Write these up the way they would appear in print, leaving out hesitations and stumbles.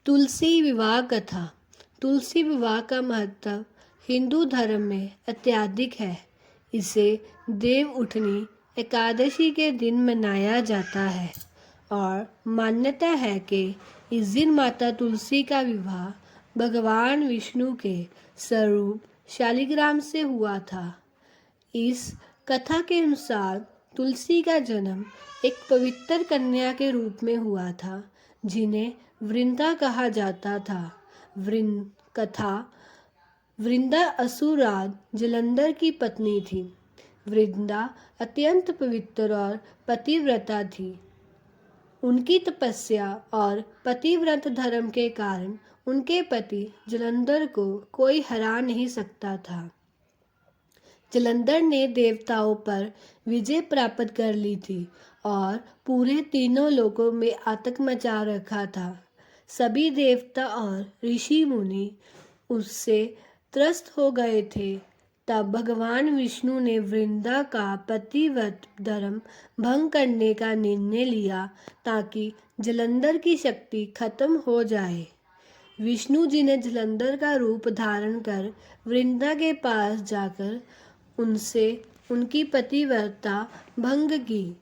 तुलसी विवाह कथा। तुलसी विवाह का महत्व हिंदू धर्म में अत्यधिक है। इसे देव उठनी एकादशी के दिन मनाया जाता है और मान्यता है कि इस दिन माता तुलसी का विवाह भगवान विष्णु के स्वरूप शालिग्राम से हुआ था। इस कथा के अनुसार तुलसी का जन्म एक पवित्र कन्या के रूप में हुआ था जिन्हें वृंदा कहा जाता था। वृंदा असुरराज जलंधर की पत्नी थी। वृंदा अत्यंत पवित्र और पतिव्रता थी। उनकी तपस्या और पतिव्रत धर्म के कारण उनके पति जलंधर को कोई हरा नहीं सकता था। जलंधर ने देवताओं पर विजय प्राप्त कर ली थी और पूरे तीनों लोकों में आतंक मचा रखा था। सभी देवता और ऋषि मुनि उससे त्रस्त हो गए थे। तब भगवान विष्णु ने वृंदा का पतिव्रत धर्म भंग करने का निर्णय लिया ताकि जलंधर की शक्ति खत्म हो जाए। विष्णु जी ने जलंधर का रूप धारण कर वृंदा के पास जाकर उनसे उनकी पतिव्रता भंग की।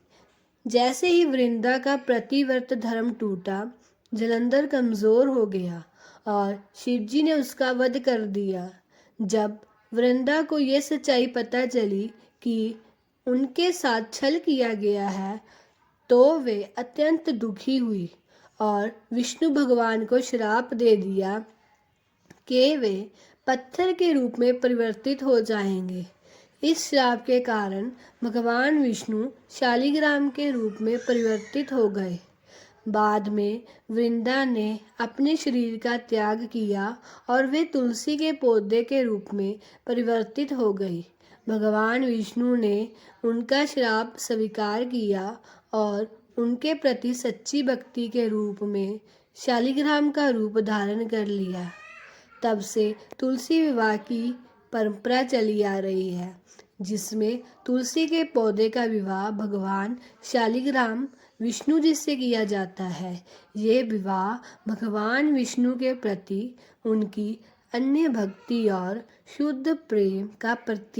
जैसे ही वृंदा का पतिव्रत धर्म टूटा, जलंधर कमजोर हो गया और शिवजी ने उसका वध कर दिया। जब वृंदा को यह सच्चाई पता चली कि उनके साथ छल किया गया है, तो वे अत्यंत दुखी हुई और विष्णु भगवान को श्राप दे दिया कि वे पत्थर के रूप में परिवर्तित हो जाएंगे। इस श्राप के कारण भगवान विष्णु शालिग्राम के रूप में परिवर्तित हो गए। बाद में वृंदा ने अपने शरीर का त्याग किया और वे तुलसी के पौधे के रूप में परिवर्तित हो गई। भगवान विष्णु ने उनका श्राप स्वीकार किया और उनके प्रति सच्ची भक्ति के रूप में शालिग्राम का रूप धारण कर लिया। तब से तुलसी विवाह की परंपरा चली आ रही है, जिसमें तुलसी के पौधे का विवाह भगवान शालिग्राम विष्णु जी से किया जाता है। ये विवाह भगवान विष्णु के प्रति उनकी अन्य भक्ति और शुद्ध प्रेम का प्रतीक